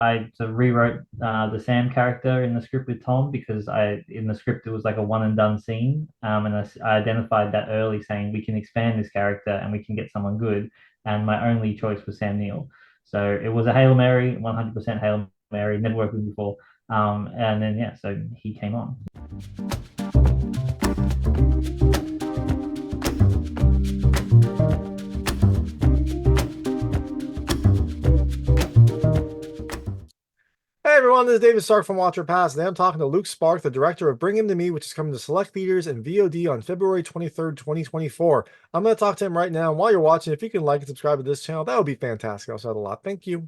I sort of rewrote the Sam character in the script with Tom because I in the script it was like a one and done scene, and I identified that early, saying we can expand this character and we can get someone good. And my only choice was Sam Neill, so it was a Hail Mary, 100% Hail Mary. Never worked with him before, and then yeah, so he came on. Hey everyone, this is David Stark from Watcher Pass. Today I'm talking to Luke Spark, the director of Bring Him to Me, which is coming to select theaters and VOD on February 23rd, 2024. I'm going to talk to him right now. And while you're watching, if you can like and subscribe to this channel, that would be fantastic. I'll say a lot. Thank you.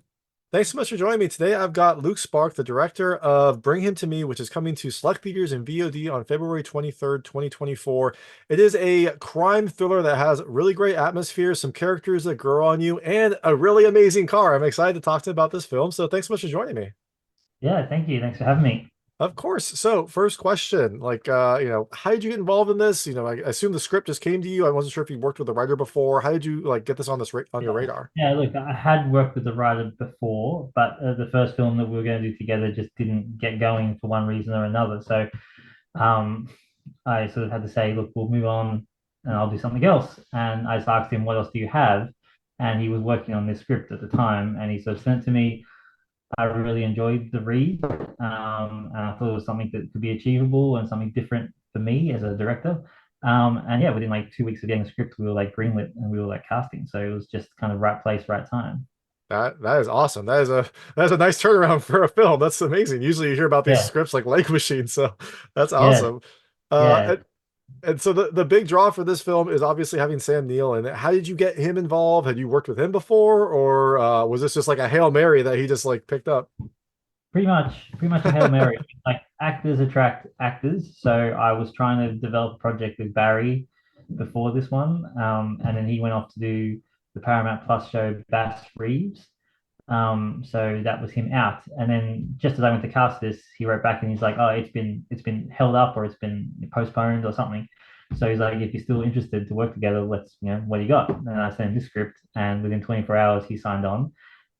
Thanks so much for joining me today. I've got Luke Spark, the director of Bring Him to Me, which is coming to select theaters and VOD on February 23rd, 2024. It is a crime thriller that has really great atmosphere, some characters that grow on you, and a really amazing car. I'm excited to talk to you about this film. So thanks so much for joining me. Yeah, thank you. Thanks for having me. Of course. So, first question, how did you get involved in this? I assume the script just came to you. I wasn't sure if you worked with a writer before. How did you get this on on your Yeah. radar? Yeah, look, I had worked with the writer before, but the first film that we were going to do together just didn't get going for one reason or another. So um, I sort of had to say, look, we'll move on and I'll do something else. And I just asked him, what else do you have? And he was working on this script at the time and he sort of sent it to me. I really enjoyed the read. And I thought it was something that could be achievable and something different for me as a director. And yeah, within like 2 weeks of getting the script, we were like greenlit and we were like casting. So it was just kind of right place, right time. That is awesome. That is a nice turnaround for a film. That's amazing. Usually you hear about these Yeah, scripts like Lake Machine, so that's yeah, awesome. Uh, yeah. and so the big draw for this film is obviously having Sam Neill in it. How did you get him involved? Had you worked with him before, or was this just like a Hail Mary that he just like picked up? Pretty much a Hail Mary. Like actors attract actors. So I was trying to develop a project with Barry before this one. And then he went off to do the Paramount Plus show Bass Reeves. So that was him out. And then just as I went to cast this, he wrote back and he's like, "Oh, it's been held up or it's been postponed or something." So he's like, "If you're still interested to work together, let's, what do you got?" And I sent him this script, and within 24 hours, he signed on.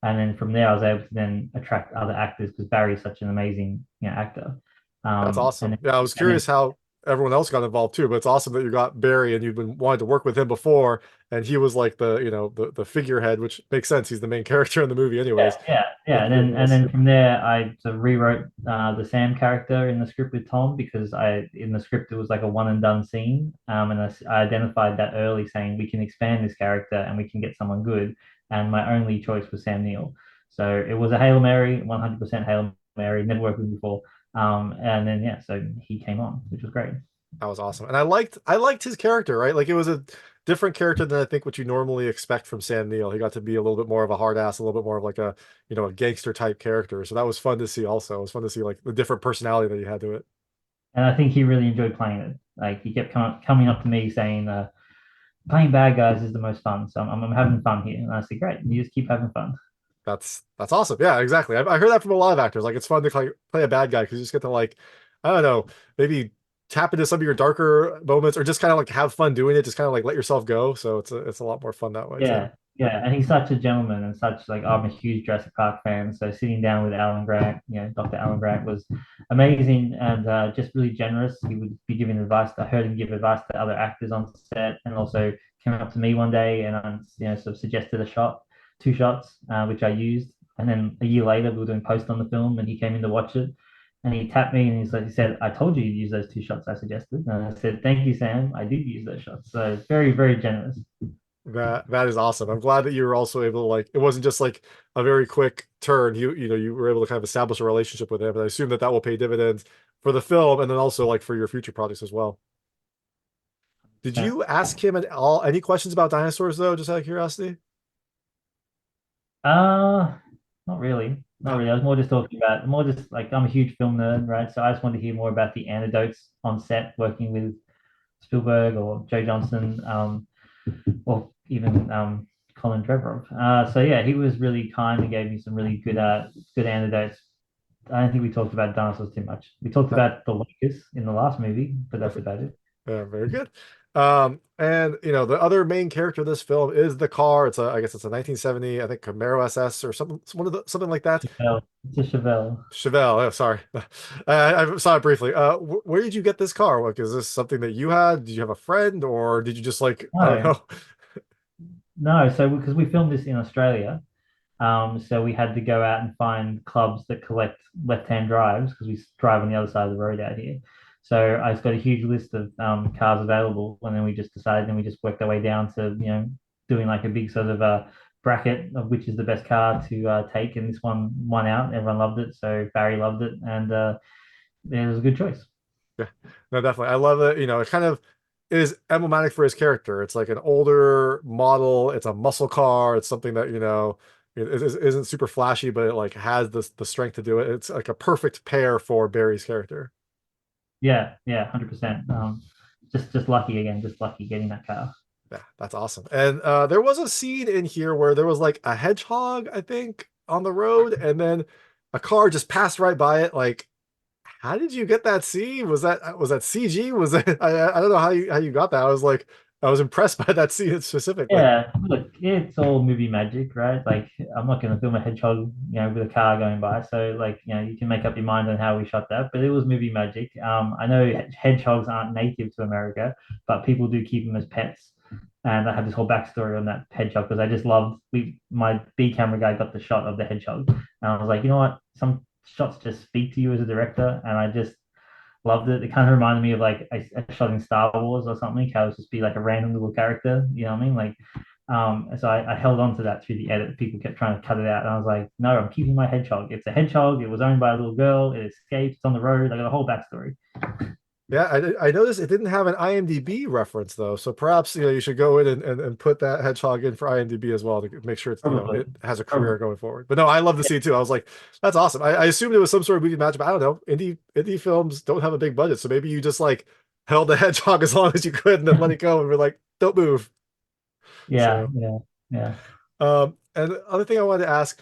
And then from there, I was able to then attract other actors because Barry's such an amazing, actor. That's And awesome. then, Yeah, I was and then curious how everyone else got involved too, but it's awesome that you got Barry and you've been wanting to work with him before, and he was like the figurehead, which makes sense. He's the main character in the movie, Yeah, anyways. yeah, yeah. With And this. then from there, I sort of rewrote the Sam character in the script with Tom because I in the script it was like a one and done scene, and I identified that early, saying we can expand this character and we can get someone good. And my only choice was Sam Neill, so it was a Hail Mary, 100% Hail Mary. Never worked with him before, and then yeah, so he came on, which was great. That was awesome, and I liked his character, right? Like it was a different character than I think what you normally expect from Sam Neill. He got to be a little bit more of a hard ass, a little bit more of like a gangster type character. So that was fun to see. Also, it was fun to see like the different personality that he had to it. And I think he really enjoyed playing it. Like he kept coming up to me saying, "Playing bad guys is the most fun." So I'm having fun here, and I said, "Great, you just keep having fun." That's awesome. Yeah, exactly. I heard that from a lot of actors. Like it's fun to play a bad guy because you just get to like, I don't know, maybe tap into some of your darker moments or just kind of like have fun doing it. Just kind of like let yourself go. So it's a lot more fun that way too. Yeah, yeah, and he's such a gentleman and such like I'm a huge Jurassic Park fan. So sitting down with Alan Grant, Dr. Alan Grant was amazing and just really generous. He would be giving advice. I heard him give advice to other actors on set, and also came up to me one day and sort of suggested a shot, two shots, which I used. And then a year later, we were doing post on the film, and he came in to watch it. And he tapped me and he said, "I told you to use those two shots I suggested." And I said, "Thank you, Sam. I did use those shots." So very, very generous. That is awesome. I'm glad that you were also able to like it wasn't just like a very quick turn. You were able to kind of establish a relationship with him, and I assume that will pay dividends for the film and then also like for your future projects as well. Did So, you ask him at all any questions about dinosaurs though, just out of curiosity? Uh, not really. Not No. really. I was more just talking about more just like I'm a huge film nerd, right? So I just wanted to hear more about the anecdotes on set working with Spielberg or Joe Johnston, or even Colin Trevorrow. So yeah, he was really kind and gave me some really good anecdotes. I don't think we talked about dinosaurs too much. We talked That, about the locust in the last movie, but that's about it. very good. And the other main character of this film is the car. I guess it's a 1970, I think Camaro SS or something, something like that. Chevelle. It's a Chevelle. Chevelle. Oh, sorry, I saw it briefly. Where did you get this car? Like, is this something that you had? Did you have a friend, or did you just like, I don't No, know? no. So because we filmed this in Australia, so we had to go out and find clubs that collect left-hand drives because we drive on the other side of the road out here. So I just got a huge list of cars available, and then we just decided, and we just worked our way down to doing like a big sort of bracket of which is the best car to take, and this one won out. Everyone loved it, so Barry loved it, and it was a good choice. Yeah, no, definitely. I love it. It kind of is emblematic for his character. It's like an older model. It's a muscle car. It's something that, isn't super flashy, but it like has the strength to do it. It's like a perfect pair for Barry's character. Yeah, yeah, 100%. Just lucky again, just lucky getting that car. Yeah, that's awesome. And there was a scene in here where there was like a hedgehog, I think, on the road, and then a car just passed right by it. Like, how did you get that scene? Was that CG? Was that I don't know how you got that. I was impressed by that scene specifically. Yeah, look, it's all movie magic, right? Like, I'm not going to film a hedgehog, with a car going by. So, like, you can make up your mind on how we shot that, but it was movie magic. I know hedgehogs aren't native to America, but people do keep them as pets. And I have this whole backstory on that hedgehog because I just loved my B camera guy got the shot of the hedgehog, and I was like, you know what? Some shots just speak to you as a director, and I just loved it. It kind of reminded me of like a shot in Star Wars or something. How it's just be like a random little character. You know what I mean? Like, so I held on to that through the edit. People kept trying to cut it out, and I was like, no, I'm keeping my hedgehog. It's a hedgehog. It was owned by a little girl. It escaped. It's on the road. I got a whole backstory. Yeah, I noticed it didn't have an IMDb reference though, so perhaps you should go in and put that hedgehog in for IMDb as well to make sure Probably. it has a career Probably. going forward. But no, I love to see it too. I was like, that's awesome. I assumed it was some sort of movie match, but I don't know. Indie films don't have a big budget, so maybe you just like held the hedgehog as long as you could and then let it go and we're like, don't move. Yeah, So, yeah, yeah. and the other thing I wanted to ask.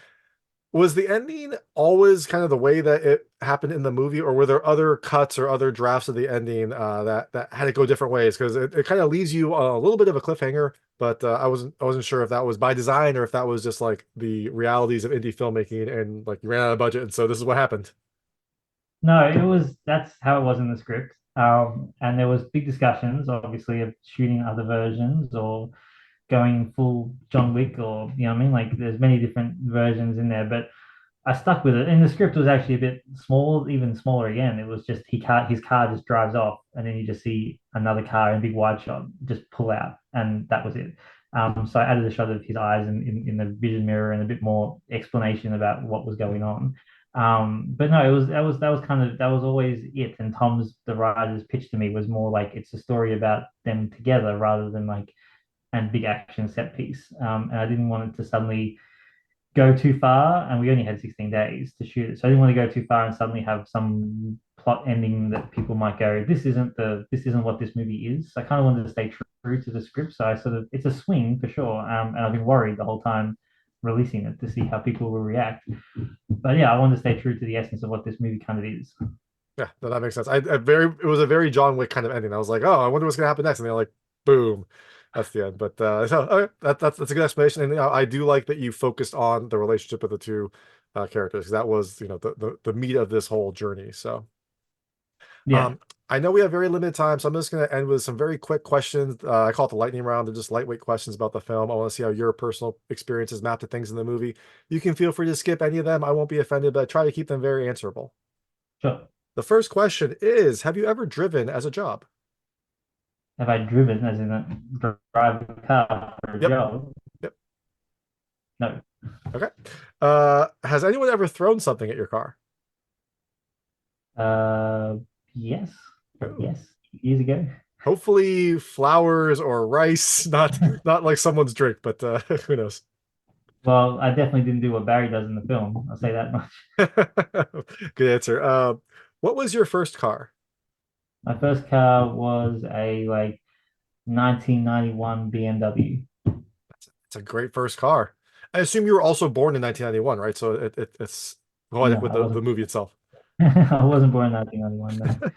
Was the ending always kind of the way that it happened in the movie, or were there other cuts or other drafts of the ending that had to go different ways? Because it kind of leaves you a little bit of a cliffhanger, but I wasn't sure if that was by design or if that was just like the realities of indie filmmaking and like you ran out of budget, and so this is what happened. No, that's how it was in the script. And there was big discussions, obviously, of shooting other versions or going full John Wick or you know what I mean? Like there's many different versions in there, but I stuck with it. And the script was actually a bit small, even smaller again. It was just his car just drives off, and then you just see another car in a big wide shot just pull out, and that was it. So I added a shot of his eyes in the vision mirror and a bit more explanation about what was going on. But no, that was kind of that was always it. And the writer's pitch to me was more like it's a story about them together rather than like and big action set piece. And I didn't want it to suddenly go too far, and we only had 16 days to shoot it. So I didn't want to go too far and suddenly have some plot ending that people might go, this isn't what this movie is. So I kind of wanted to stay true to the script. So I sort of it's a swing for sure. And I've been worried the whole time releasing it to see how people will react. But yeah, I wanted to stay true to the essence of what this movie kind of is. Yeah, no, that makes sense. It was a very John Wick kind of ending. I was like, oh, I wonder what's gonna happen next, and they're like, boom, that's the end. But so okay, that's a good explanation, and I do like that you focused on the relationship of the two characters because that was the meat of this whole journey. So Yeah, um, I know we have very limited time, so I'm just gonna end with some very quick questions. I call it the lightning round. They're just lightweight questions about the film. I want to see how your personal experiences map to things in the movie. You can feel free to skip any of them. I won't be offended, but I try to keep them very answerable. sure. The first question is, have you ever driven as a job? Have I driven as in drive a car for a Yep. job? Yep. No. Okay. Has anyone ever thrown something at your car? Uh, yes, Oh. yes, years ago. Hopefully flowers or rice, not like someone's drink, but who knows? Well, I definitely didn't do what Barry does in the film. I'll say that much. Good answer. What was your first car? My first car was a like 1991 BMW. It's a great first car. I assume you were also born in 1991, right? So it's No, poetic with I the wasn't. movie itself. I wasn't born in 1991.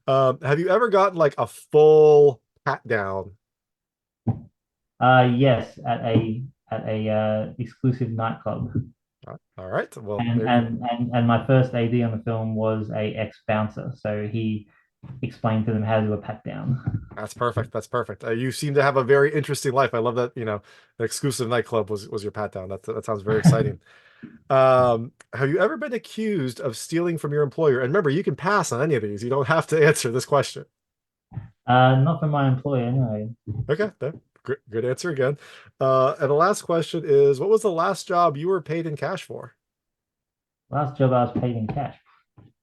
No. Have you ever gotten like a full pat down? Yes, at a exclusive nightclub. All right. Well, And there. my first AD on the film was a ex-bouncer, so he explained to them how to do a pat down. That's perfect. That's perfect. You seem to have a very interesting life. I love that, the exclusive nightclub was your pat down. That sounds very exciting. Have you ever been accused of stealing from your employer? And remember, you can pass on any of these. You don't have to answer this question. Not from my employer, no. Okay, good answer again. And the last question is, what was the last job you were paid in cash for? Last job I was paid in cash.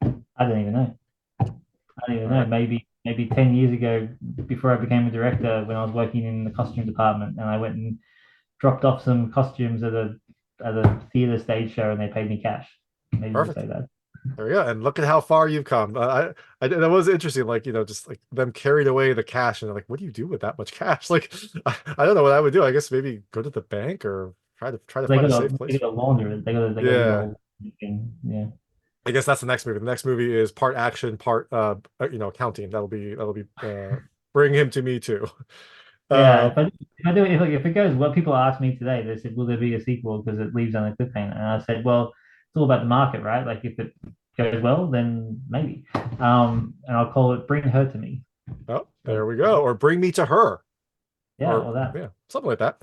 I don't even know. I don't even All know. right. Maybe 10 years ago, before I became a director, when I was working in the costume department, and I went and dropped off some costumes at a theater stage show, and they paid me cash. Maybe we'll Perfect. say that. There we go. And look at how far you've come. That was interesting. Like, just like them carried away the cash, and they're like, "What do you do with that much cash?" Like, I don't know what I would do. I guess maybe go to the bank or try to They find a got safe to place. they got to launder it. They got to do the Yeah, whole thing. Yeah. I guess that's the next movie. The next movie is part action, part accounting. That'll be bring him to me too. Yeah, Uh, if it goes well, people ask me today. They said, "Will there be a sequel?" Because it leaves on a cliffhanger, and I said, "Well, it's all about the market, right? Like if it goes well, then maybe." And I'll call it "Bring Her to Me." oh, So there we go. Or bring me to her, yeah, or or that. yeah, something like that.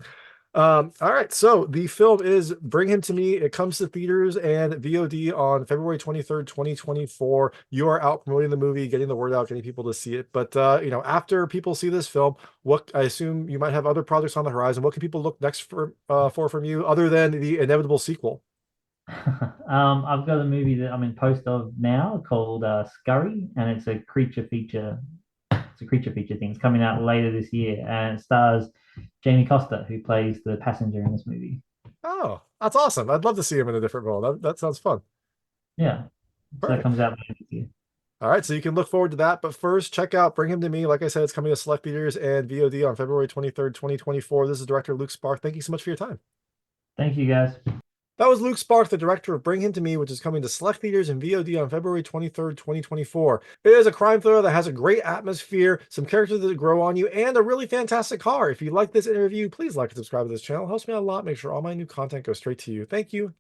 All right. So the film is Bring Him to Me. It comes to theaters and VOD on February 23rd, 2024. You are out promoting the movie, getting the word out, getting people to see it. But after people see this film, what I assume you might have other projects on the horizon. What can people look next for from you other than the inevitable sequel? I've got a movie that I'm in post of now called Scurry, and it's a creature feature. It's a creature feature thing. It's coming out later this year, and it stars Jamie Costa, who plays the passenger in this movie. Oh, that's awesome. I'd love to see him in a different role. That sounds fun. Yeah, so that Perfect. comes out later this year. All right, so you can look forward to that. But first, check out Bring Him to Me. Like I said, it's coming to select theaters and VOD on February 23rd, 2024. This is director Luke Spark. Thank you so much for your time. Thank you, guys. That was Luke Spark, the director of Bring Him to Me, which is coming to select theaters and VOD on February 23rd, 2024. It is a crime thriller that has a great atmosphere, some characters that grow on you, and a really fantastic car. If you like this interview, please like and subscribe to this channel. It helps me out a lot. Make sure all my new content goes straight to you. Thank you.